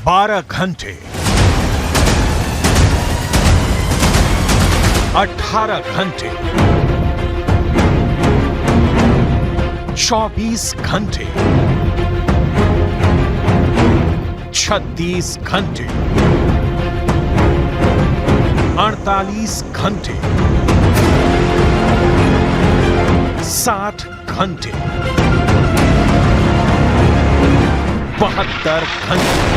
12 घंटे, 18 घंटे, 24 घंटे, 36 घंटे, 48 घंटे, 60 घंटे, 72 घंटे।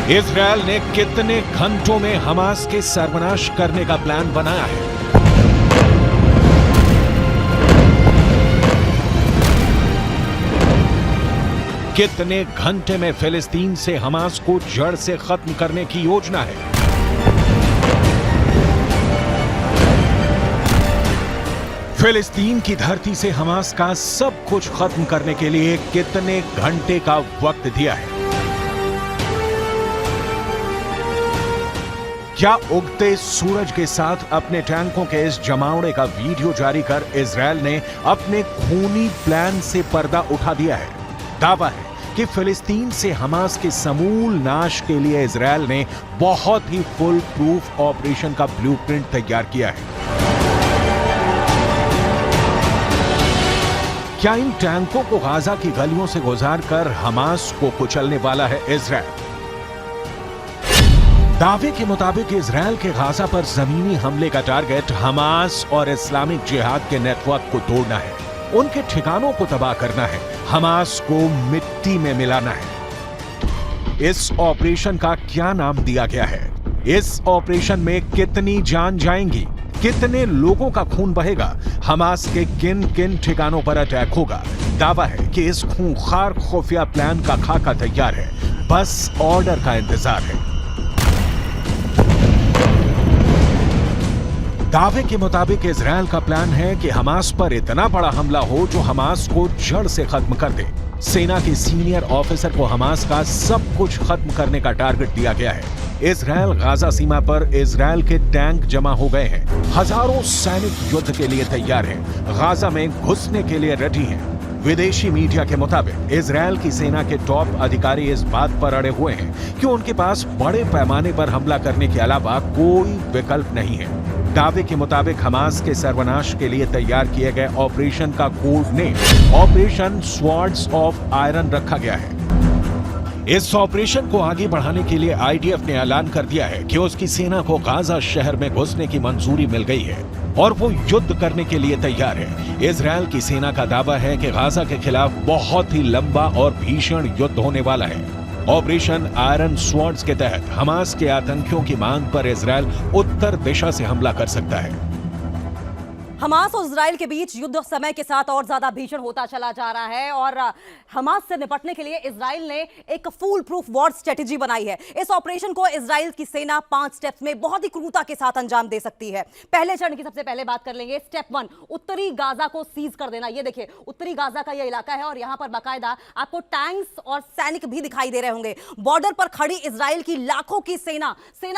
इजरायल ने कितने घंटों में हमास के सर्वनाश करने का प्लान बनाया है? कितने घंटे में फिलिस्तीन से हमास को जड़ से खत्म करने की योजना है? फिलिस्तीन की धरती से हमास का सब कुछ खत्म करने के लिए कितने घंटे का वक्त दिया है? क्या उगते सूरज के साथ अपने टैंकों के इस जमावड़े का वीडियो जारी कर इजरायल ने अपने खूनी प्लान से पर्दा उठा दिया है? दावा है कि फिलिस्तीन से हमास के समूल नाश के लिए इजरायल ने बहुत ही फुल प्रूफ ऑपरेशन का ब्लूप्रिंट तैयार किया है। क्या इन टैंकों को गाजा की गलियों से गुजारकर हमास को कुचलने वाला है इजरायल? दावे के मुताबिक इजरायल के गाजा पर जमीनी हमले का टारगेट हमास और इस्लामिक जिहाद के नेटवर्क को तोड़ना है, उनके ठिकानों को तबाह करना है, हमास को मिट्टी में मिलाना है। इस ऑपरेशन का क्या नाम दिया गया है? इस ऑपरेशन में कितनी जान जाएंगी? कितने लोगों का खून बहेगा? हमास के किन किन ठिकानों पर अटैक होगा? दावा है कि इस खूंखार खुफिया प्लान का खाका तैयार है, बस ऑर्डर का इंतजार है। दावे के मुताबिक इजरायल का प्लान है कि हमास पर इतना बड़ा हमला हो जो हमास को जड़ से खत्म कर दे। सेना के सीनियर ऑफिसर को हमास का सब कुछ खत्म करने का टारगेट दिया गया है। इजरायल गाजा सीमा पर इजरायल के टैंक जमा हो गए हैं, हजारों सैनिक युद्ध के लिए तैयार हैं, गाजा में घुसने के लिए रेडी हैं। विदेशी मीडिया के मुताबिक इजरायल की सेना के टॉप अधिकारी इस बात पर अड़े हुए हैं कि उनके पास बड़े पैमाने पर हमला करने के अलावा कोई विकल्प नहीं है। दावे के मुताबिक हमास के सर्वनाश के लिए तैयार किए गए ऑपरेशन का code name operation swords of iron रखा गया है। इस ऑपरेशन को आगे बढ़ाने के लिए आईडीएफ ने ऐलान कर दिया है कि उसकी सेना को गाजा शहर में घुसने की मंजूरी मिल गई है और वो युद्ध करने के लिए तैयार है। इजरायल की सेना का दावा है कि गाजा के खिलाफ बहुत ही लंबा और भीषण युद्ध होने वाला है। ऑपरेशन आयरन स्वॉर्ड्स के तहत हमास के आतंकियों की मांग पर इजरायल उत्तर दिशा से हमला कर सकता है। हमास और इजराइल के बीच युद्ध समय के साथ और ज्यादा भीषण होता चला जा रहा है और हमास से निपटने के लिए इजराइल ने एक फुल प्रूफ वॉर स्ट्रेटेजी बनाई है। इस ऑपरेशन को इजराइल की सेना 5 स्टेप्स में बहुत ही क्रूरता के साथ अंजाम दे सकती है। पहले चरण की सबसे पहले बात कर लेंगे। स्टेप 1, उत्तरी गाजा को सीज कर देना। ये देखिए, उत्तरी गाजा का यह इलाका है और यहां पर बाकायदा आपको टैंक्स और सैनिक भी दिखाई दे रहे होंगे। बॉर्डर पर खड़ी इजराइल की लाखों की सेना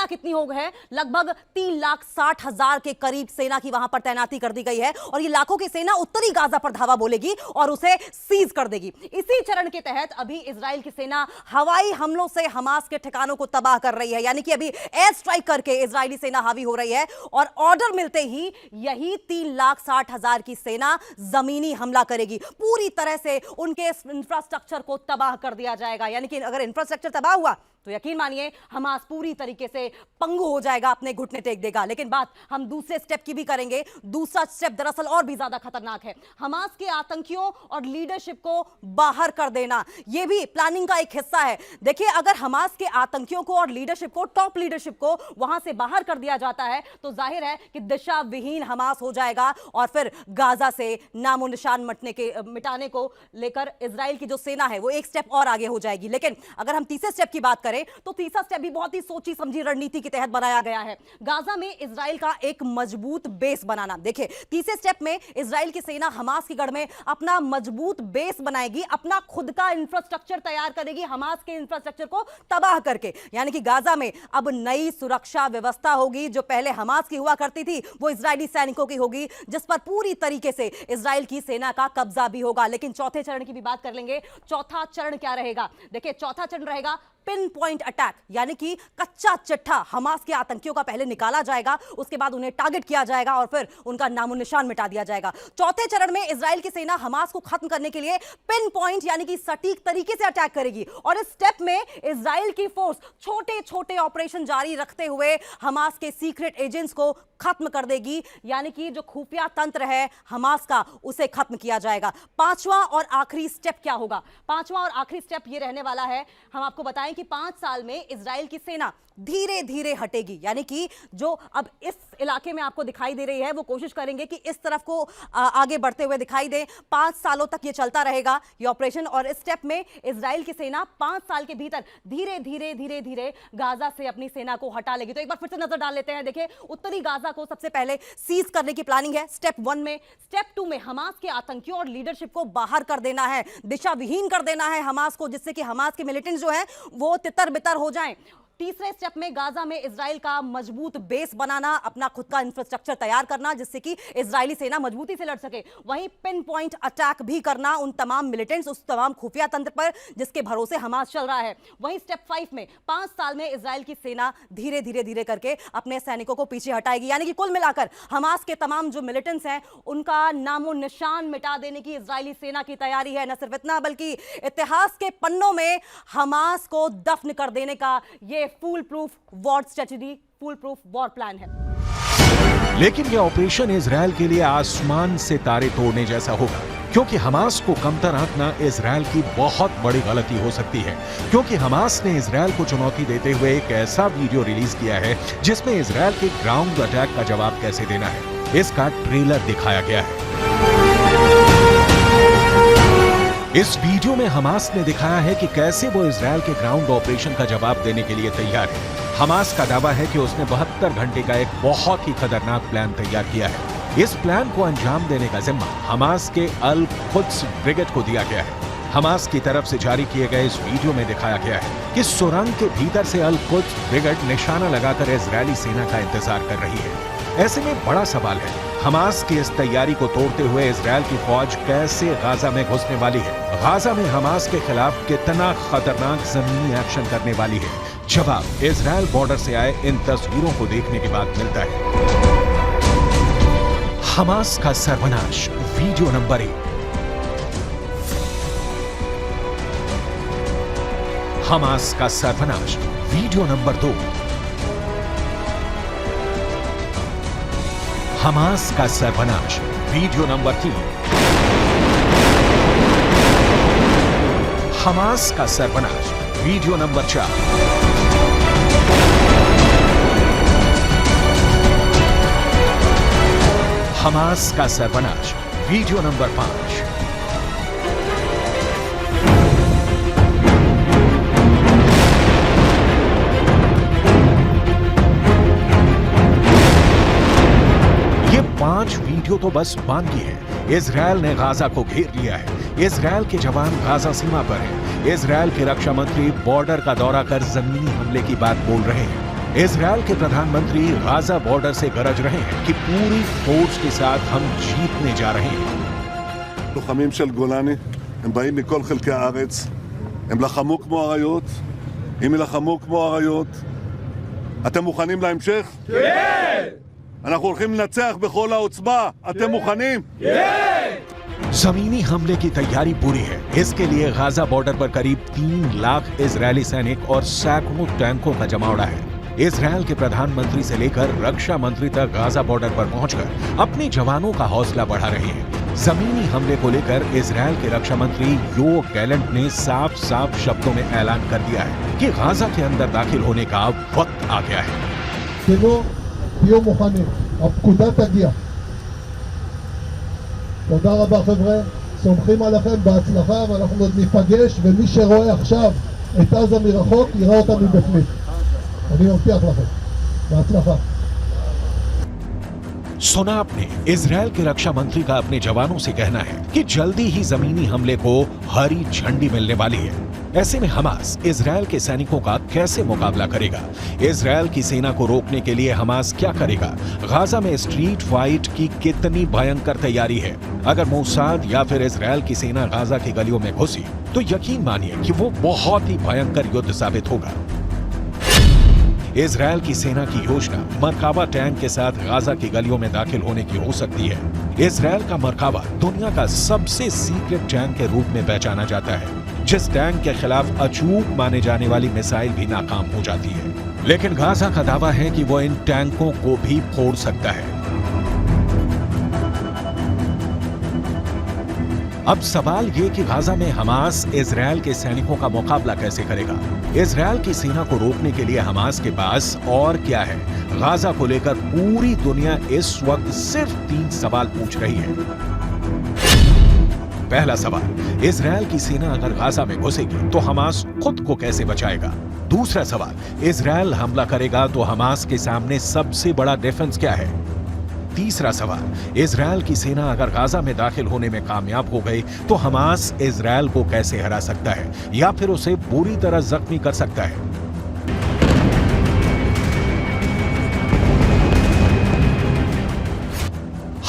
कितनी हो गई है? लगभग 3,60,000 के करीब सेना की वहां पर तैनाती कर दी गई है और ये लाखों की सेना उत्तरी गाजा पर धावा बोलेगी और उसे सीज कर देगी। इसी चरण के तहत अभी इजराइल की सेना हवाई हमलों से हमास के ठिकानों को तबाह कर रही है, यानी कि अभी एयर स्ट्राइक करके इजरायली सेना हावी हो रही है और ऑर्डर मिलते ही यही 3,60,000 की सेना जमीनी हमला करेगी। पूरी तरह से उनके इंफ्रास्ट्रक्चर को तबाह कर दिया जाएगा, यानी कि अगर इंफ्रास्ट्रक्चर तबाह हुआ तो यकीन मानिए हमास पूरी तरीके से पंगु हो जाएगा, अपने घुटने टेक देगा। लेकिन बात हम दूसरे स्टेप की भी करेंगे। दूसरा स्टेप दरअसल और भी ज्यादा खतरनाक है। हमास के आतंकियों और लीडरशिप को बाहर कर देना, यह भी प्लानिंग का एक हिस्सा है। देखिए, अगर हमास के आतंकियों को और लीडरशिप को, टॉप लीडरशिप को वहां से बाहर कर दिया जाता है तो जाहिर है कि दिशा विहीन हमास हो जाएगा और फिर गाजा से नामो निशान मिटाने को लेकर इजराइल की जो सेना है वो एक स्टेप और आगे हो जाएगी। लेकिन अगर हम तीसरे स्टेप की बात करें तो तीसरा स्टेप भी बहुत ही सोची समझी रणनीति के तहत बनाया गया है। गाजा में इजराइल का एक मजबूत बेस बनाना। देखिए, तीसरे स्टेप में इजराइल की सेना हमास की गढ़ में अपना मजबूत बेस बनाएगी, अपना खुद का इंफ्रास्ट्रक्चर तैयार करेगी हमास के इंफ्रास्ट्रक्चर को तबाह करके। यानी कि गाजा में अब नई सुरक्षा व्यवस्था होगी। जो पहले हमास की हुआ करती थी वो इजरायली सैनिकों की होगी, जिस पर पूरी तरीके से इजराइल की सेना का कब्जा भी होगा। लेकिन चौथे चरण की भी बात कर लेंगे। चौथा चरण क्या रहेगा? देखिए, चौथा चरण रहेगा पिन पॉइंट अटैक, यानी कि कच्चा चिट्ठा हमास के आतंकियों का पहले निकाला जाएगा, उसके बाद उन्हें टारगेट किया जाएगा और फिर उनका नामो निशान मिटा दिया जाएगा। चौथे चरण में इजराइल की सेना हमास को खत्म करने के लिए पिन पॉइंट यानी कि सटीक तरीके से अटैक करेगी और इस स्टेप में इजराइल की फोर्स छोटे छोटे ऑपरेशन जारी रखते हुए हमास के सीक्रेट एजेंट्स को खत्म कर देगी। यानी कि जो खुफिया तंत्र है हमास का उसे खत्म किया जाएगा। पांचवा और आखिरी स्टेप क्या होगा? पांचवा और आखिरी स्टेप यह रहने वाला है, हम आपको बताएं कि 5 साल में इजराइल की सेना धीरे धीरे हटेगी। यानी कि जो अब इस इलाके में आपको दिखाई दे रही है वो कोशिश करेंगे कि इस तरफ को आगे बढ़ते हुए दिखाई दे। 5 सालों तक ये चलता रहेगा ये ऑपरेशन और इस स्टेप में इजराइल की सेना 5 साल के भीतर धीरे धीरे धीरे धीरे गाजा से अपनी सेना को हटा लेगी। तो एक बार फिर से नजर डाल लेते हैं। देखिए, उत्तरी गाजा को सबसे पहले सीज करने की प्लानिंग है स्टेप 1 में। स्टेप 2 में हमास के आतंकियों और लीडरशिप को बाहर कर देना है, दिशा विहीन कर देना है हमास को, जिससे कि हमास के मिलिटेंट्स जो है वो तितर बितर हो जाएं। तीसरे स्टेप में गाजा में इजराइल का मजबूत बेस बनाना, अपना खुद का इंफ्रास्ट्रक्चर तैयार करना जिससे कि इजरायली सेना मजबूती से लड़ सके। वहीं पिन पॉइंट अटैक भी करना उन तमाम मिलिटेंट्स, उस तमाम खुफिया तंत्र पर जिसके भरोसे हमास चल रहा है। वहीं स्टेप 5 में 5 साल में इजराइल की सेना धीरे धीरे धीरे करके अपने सैनिकों को पीछे हटाएगी। यानी कि कुल मिलाकर हमास के तमाम जो मिलिटेंट्स हैं उनका नामो निशान मिटा देने की इजरायली सेना की तैयारी है। न सिर्फ इतना बल्कि इतिहास के पन्नों में हमास को दफन कर देने का ये full proof war strategy, full proof war plan है। लेकिन यह ऑपरेशन इजरायल के लिए आसमान से तारे तोड़ने जैसा होगा, क्योंकि हमास को कमतर आंकना इजरायल की बहुत बड़ी गलती हो सकती है। क्योंकि हमास ने इजरायल को चुनौती देते हुए एक ऐसा वीडियो रिलीज किया है जिसमें इजरायल के ग्राउंड अटैक का जवाब कैसे देना है इसका ट्रेलर दिखाया गया है। इस वीडियो में हमास ने दिखाया है कि कैसे वो इजरायल के ग्राउंड ऑपरेशन का जवाब देने के लिए तैयार है। हमास का दावा है कि उसने 72 घंटे का एक बहुत ही खतरनाक प्लान तैयार किया है। इस प्लान को अंजाम देने का जिम्मा हमास के अल कुद्स ब्रिगेड को दिया गया है। हमास की तरफ से जारी किए गए इस वीडियो में दिखाया गया है कि सुरंग के भीतर से अल कुद्स ब्रिगेड निशाना लगाकर इजरायली सेना का इंतजार कर रही है। ऐसे में बड़ा सवाल है, हमास की इस तैयारी को तोड़ते हुए इजरायल की फौज कैसे गाजा में घुसने वाली है? गाजा में हमास के खिलाफ कितना खतरनाक जमीनी एक्शन करने वाली है? जवाब इजरायल बॉर्डर से आए इन तस्वीरों को देखने के बाद मिलता है। हमास का सर्वनाश, वीडियो नंबर 1। हमास का सर्वनाश, वीडियो नंबर 2। हमास का सर्वनाश, वीडियो नंबर 3। हमास का सर्वनाश, वीडियो नंबर 4। हमास का सर्वनाश, वीडियो नंबर 5। ये 5 वीडियो तो बस बाकी है। इजरायल ने गाजा को घेर लिया है। इजरायल के जवान गाजा सीमा पर हैं। इजरायल के रक्षा मंत्री बॉर्डर का दौरा कर जमीनी हमले की बात बोल रहे हैं। इजरायल के प्रधानमंत्री गाजा बॉर्डर से गरज रहे हैं कि पूरी फोर्स के साथ हम जीतने जा रहे हैं। לוחמים של גולני, הם באים מכל חלקי הארץ, הם לחמו כמו אריות, אם ילחמו כמו אריות, אתם מוכנים להמשך? כן! אנחנו הולכים לנצח בכל העוצמה, אתם מוכנים? כן! जमीनी हमले की तैयारी पूरी है। इसके लिए गाजा बॉर्डर पर करीब 3 लाख इजरायली सैनिक और सैकड़ों टैंकों का जमावड़ा है। इजरायल के प्रधानमंत्री से लेकर रक्षा मंत्री तक गाजा बॉर्डर पर पहुंचकर अपने जवानों का हौसला बढ़ा रहे हैं। जमीनी हमले को लेकर इजरायल के रक्षा मंत्री योव गैलेंट ने साफ साफ शब्दों में ऐलान कर दिया है कि गाजा के अंदर दाखिल होने का वक्त आ गया है। תהיו מוכנים, הפקודה תגיע. תודה רבה חבר'ה, סומכים עליכם בהצלחה ואנחנו עוד ניפגש, ומי שרואה עכשיו את עזה מרחוק, יראה אותה מבפנים. אני מבטיח לכם. בהצלחה. सुना आपने, इजरायल के रक्षा मंत्री का अपने जवानों से कहना है कि जल्दी ही जमीनी हमले को हरी झंडी मिलने वाली है। ऐसे में हमास इजरायल के सैनिकों का कैसे मुकाबला करेगा? इजरायल की सेना को रोकने के लिए हमास क्या करेगा? गाजा में स्ट्रीट फाइट की कितनी भयंकर तैयारी है? अगर मोसाद या फिर इजरायल की सेना गाजा की गलियों में घुसी तो यकीन मानिए कि वो बहुत ही भयंकर युद्ध साबित होगा। इजरायल की सेना की योजना मरकावा टैंक के साथ गाजा की गलियों में दाखिल होने की हो सकती है। इजरायल का मरकावा दुनिया का सबसे सीक्रेट टैंक के रूप में पहचाना जाता है, जिस टैंक के खिलाफ अचूक माने जाने वाली मिसाइल भी नाकाम हो जाती है। लेकिन गाजा का दावा है कि वो इन टैंकों को भी फोड़ सकता है। अब सवाल ये कि गाजा में हमास इजरायल के सैनिकों का मुकाबला कैसे करेगा? इजरायल की सेना को रोकने के लिए हमास के पास और क्या है? गाजा को लेकर पूरी दुनिया इस वक्त सिर्फ 3 सवाल पूछ रही है। पहला सवाल, इजरायल की सेना अगर गाजा में घुसेगी तो हमास खुद को कैसे बचाएगा? दूसरा सवाल, इजरायल हमला करेगा तो हमास के सामने सबसे बड़ा डिफेंस क्या है? तीसरा सवाल, इजरायल की सेना अगर गाजा में दाखिल होने में कामयाब हो गई तो हमास इजरायल को कैसे हरा सकता है या फिर उसे बुरी तरह जख्मी कर सकता है?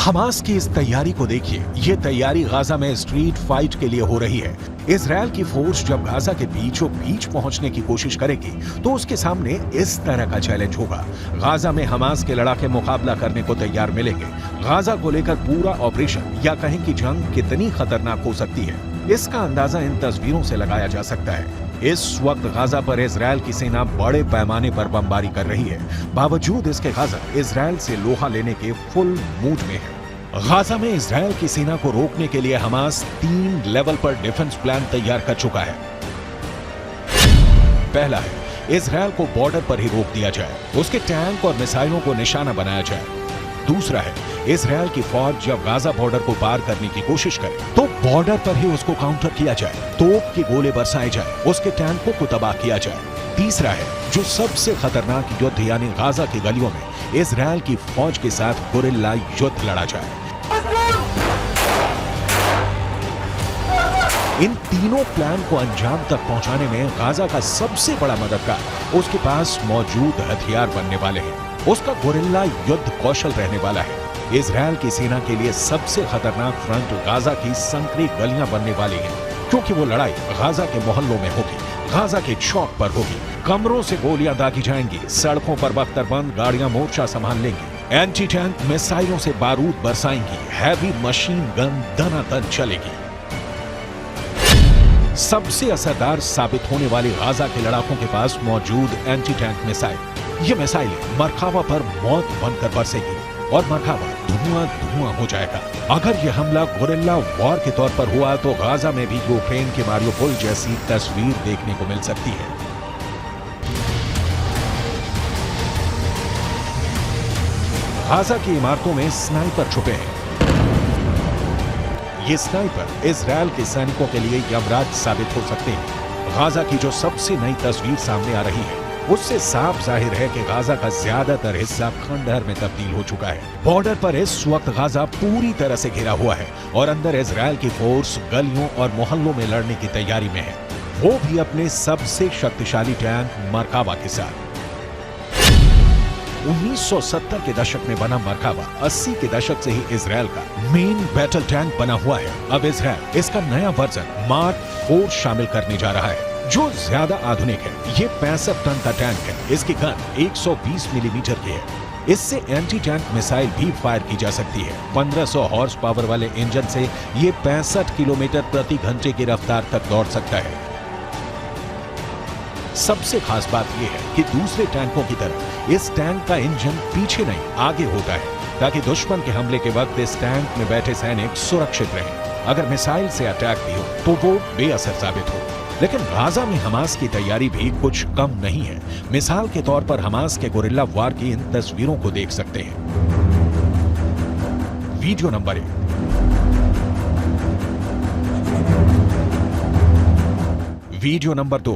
हमास की इस तैयारी को देखिए। ये तैयारी गाजा में स्ट्रीट फाइट के लिए हो रही है। इजरायल की फोर्स जब गाजा के बीचों बीच पहुंचने की कोशिश करेगी तो उसके सामने इस तरह का चैलेंज होगा। गाजा में हमास के लड़ाके मुकाबला करने को तैयार मिलेंगे। गाजा को लेकर पूरा ऑपरेशन या कहें कि जंग कितनी खतरनाक हो सकती है, इसका अंदाजा इन तस्वीरों से लगाया जा सकता है। इस वक्त गाजा पर इजरायल की सेना बड़े पैमाने पर बमबारी कर रही है। बावजूद इसके गाजा इजरायल से लोहा लेने के फुल मूड में है। गाजा में इजरायल की सेना को रोकने के लिए हमास 3 लेवल पर डिफेंस प्लान तैयार कर चुका है। पहला है, इजरायल को बॉर्डर पर ही रोक दिया जाए, उसके टैंक और मिसाइलों को निशाना बनाया जाए। दूसरा है, इजरायल की फौज जब गाजा बॉर्डर को पार करने की कोशिश करे तो बॉर्डर पर ही उसको काउंटर किया जाए, तोप के गोले बरसाए जाए, उसके टैंकों को तबाह किया जाए। तीसरा है, जो सबसे खतरनाक युद्ध यानी गाजा की गलियों में इजरायल की फौज के साथ गुरिल्ला युद्ध लड़ा जाए। इन तीनों प्लान को अंजाम तक पहुंचाने में गाजा का सबसे बड़ा मददगार उसके पास मौजूद हथियार बनने वाले हैं। उसका गुरिल्ला युद्ध कौशल रहने वाला है। इजरायल की सेना के लिए सबसे खतरनाक फ्रंट गाजा की संकरी गलियां बनने वाली हैं, क्योंकि वो लड़ाई गाजा के मोहल्लों में होगी, गाजा के चौक पर होगी। कमरों से गोलियां दागी जाएंगी, सड़कों पर बख्तरबंद गाड़ियां मोर्चा संभाल लेंगी, एंटी टैंक मिसाइलों से बारूद बरसाएंगी, हैवी मशीन गन दनादन चलेगी। सबसे असरदार साबित होने वाली गाजा के लड़ाकों के पास मौजूद एंटी टैंक मिसाइल, ये मिसाइलें मरकावा पर मौत बनकर बरसेगी और मरकावा धुआं धुआं हो जाएगा। अगर यह हमला गुरिल्ला वॉर के तौर पर हुआ तो गाजा में भी यूक्रेन के मारियोपोल जैसी तस्वीर देखने को मिल सकती है। गाजा की इमारतों में स्नाइपर छुपे हैं। ये स्नाइपर इजरायल के सैनिकों के लिए यमराज साबित हो सकते हैं। गाजा की जो सबसे नई तस्वीर सामने आ रही है उससे साफ जाहिर है कि गाजा का ज्यादातर हिस्सा खंडहर में तब्दील हो चुका है। बॉर्डर पर इस वक्त गाजा पूरी तरह से घिरा हुआ है और अंदर इजरायल की फोर्स गलियों और मोहल्लों में लड़ने की तैयारी में है, वो भी अपने सबसे शक्तिशाली टैंक मरकावा के साथ। 1970 के दशक में बना मरकावा 80 के दशक से ही इजरायल का मेन बैटल टैंक बना हुआ है। अब इजरायल इसका नया वर्जन मार्क 4 शामिल करने जा रहा है, जो ज्यादा आधुनिक है। ये 65 टन का टैंक है। इसकी गन 120 मिलीमीटर की है। इससे एंटी टैंक मिसाइल भी फायर की जा सकती है। 1500 हॉर्स पावर वाले इंजन से ये 65 किलोमीटर प्रति घंटे की रफ्तार तक दौड़ सकता है। सबसे खास बात यह है कि दूसरे टैंकों की तरह इस टैंक का इंजन पीछे नहीं आगे होता है, ताकि दुश्मन के हमले के वक्त इस टैंक में बैठे सैनिक सुरक्षित रहें। अगर मिसाइल से अटैक भी हो तो वो बेअसर साबित हो। लेकिन गाजा में हमास की तैयारी भी कुछ कम नहीं है। मिसाल के तौर पर हमास के गुरिल्ला वार की इन तस्वीरों को देख सकते हैं। Video number 1। Video number 2।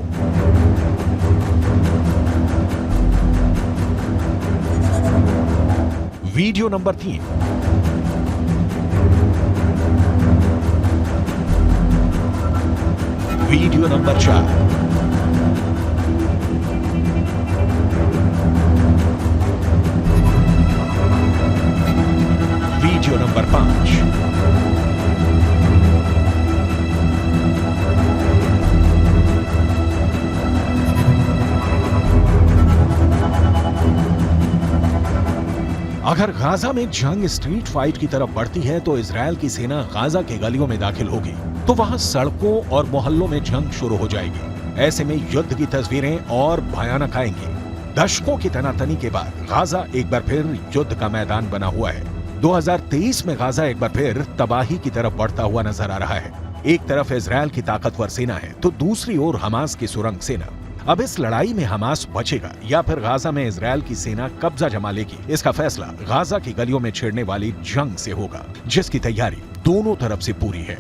Video number 3। Video number 4। Video number 5। अगर गाजा में जंग स्ट्रीट फाइट की तरफ बढ़ती है तो इजरायल की सेना गाजा के गलियों में दाखिल होगी तो वहां सड़कों और मोहल्लों में जंग शुरू हो जाएगी। ऐसे में युद्ध की तस्वीरें और भयानक आएंगी। दशकों की तनातनी के बाद गाजा एक बार फिर युद्ध का मैदान बना हुआ है। 2023 में गाजा एक बार फिर तबाही की तरफ बढ़ता हुआ नजर आ रहा है। एक तरफ इजरायल की ताकतवर सेना है तो दूसरी ओर हमास की सुरंग सेना। अब इस लड़ाई में हमास बचेगा या फिर गाजा में इजरायल की सेना कब्जा जमा लेगी, इसका फैसला गाजा की गलियों में छिड़ने वाली जंग से होगा, जिसकी तैयारी दोनों तरफ से पूरी है।